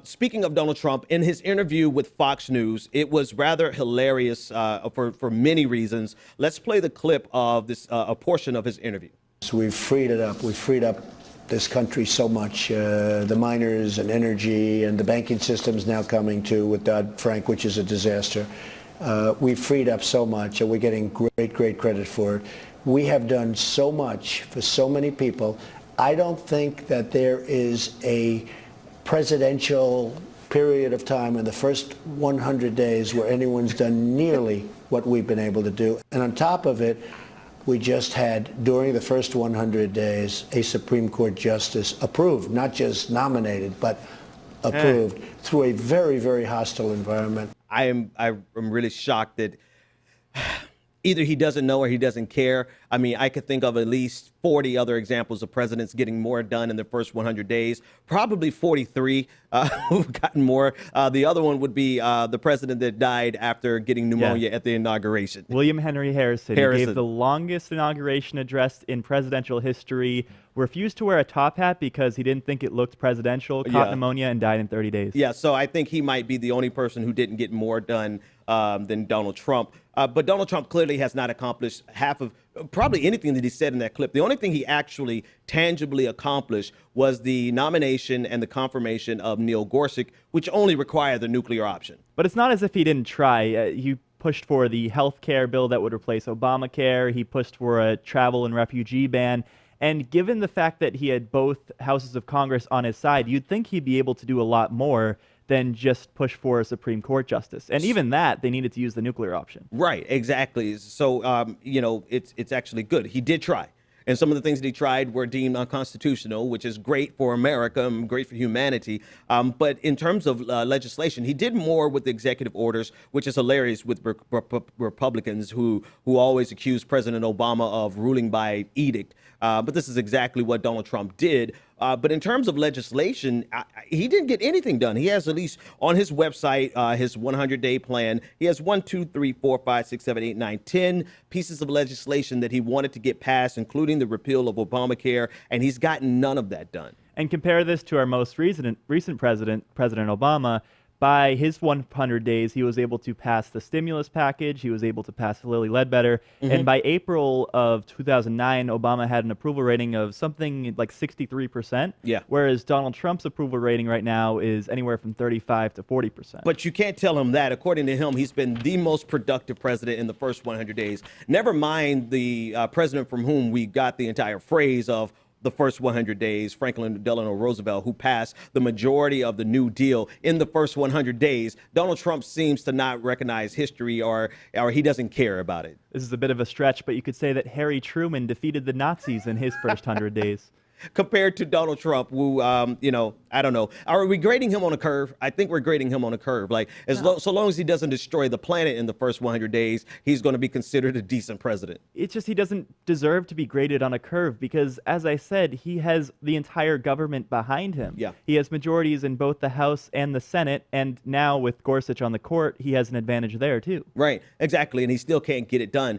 Speaking of Donald Trump, in his interview with Fox News, it was rather hilarious for many reasons. Let's play the clip of this a portion of his interview. So we've freed it up. We've freed up this country so much. The miners and energy and the banking system's now coming to with Dodd-Frank, which is a disaster. We've freed up so much, and we're getting great credit for it. We have done so much for so many people. I don't think that there is a presidential period of time in the first 100 days where anyone's done nearly what we've been able to do. And on top of it, we just had, during the first 100 days, a Supreme Court justice approved, not just nominated, but approved through a very hostile environment. I'm really shocked that either he doesn't know or he doesn't care. I mean, I could think of at least 40 other examples of presidents getting more done in their first 100 days, probably 43 who've gotten more. The other one would be the president that died after getting pneumonia at the inauguration. William Henry Harrison. He gave the longest inauguration address in presidential history, refused to wear a top hat because he didn't think it looked presidential, caught pneumonia, and died in 30 days. Yeah, so I think he might be the only person who didn't get more done than Donald Trump. But Donald Trump clearly has not accomplished half of probably anything that he said in that clip. The only thing he actually tangibly accomplished was the nomination and the confirmation of Neil Gorsuch, which only required the nuclear option. But it's not as if he didn't try. He pushed for the health care bill that would replace Obamacare. He pushed for a travel and refugee ban. And given the fact that he had both houses of Congress on his side, you'd think he'd be able to do a lot more than just push for a Supreme Court justice. And even that, they needed to use the nuclear option. Right, exactly. So, you know, it's actually good. He did try. And some of the things that he tried were deemed unconstitutional, which is great for America and great for humanity. But in terms of legislation, he did more with the executive orders, which is hilarious with Republicans who always accuse President Obama of ruling by edict. But this is exactly what Donald Trump did. But in terms of legislation, he didn't get anything done. He has, at least on his website, his 100-day plan. He has 1, 2, 3, 4, 5, 6, 7, 8, 9, 10 pieces of legislation that he wanted to get passed, including the repeal of Obamacare, and he's gotten none of that done. And compare this to our most recent president, President Obama. By his 100 days, he was able to pass the stimulus package. He was able to pass Lilly Ledbetter. And by April of 2009, Obama had an approval rating of something like 63%. Yeah. Whereas Donald Trump's approval rating right now is anywhere from 35 to 40%. But you can't tell him that. According to him, he's been the most productive president in the first 100 days. Never mind the president from whom we got the entire phrase of the first 100 days, Franklin Delano Roosevelt, who passed the majority of the New Deal in the first 100 days. Donald Trump seems to not recognize history or he doesn't care about it. This is a bit of a stretch, but you could say that Harry Truman defeated the Nazis in his first 100 days. Compared to Donald Trump, who, you know, I don't know. Are we grading him on a curve? I think we're grading him on a curve. Like, so long as he doesn't destroy the planet in the first 100 days, he's going to be considered a decent president. It's just he doesn't deserve to be graded on a curve because, as I said, he has the entire government behind him. Yeah. He has majorities in both the House and the Senate, and now with Gorsuch on the court, he has an advantage there, too. Right, exactly, and he still can't get it done.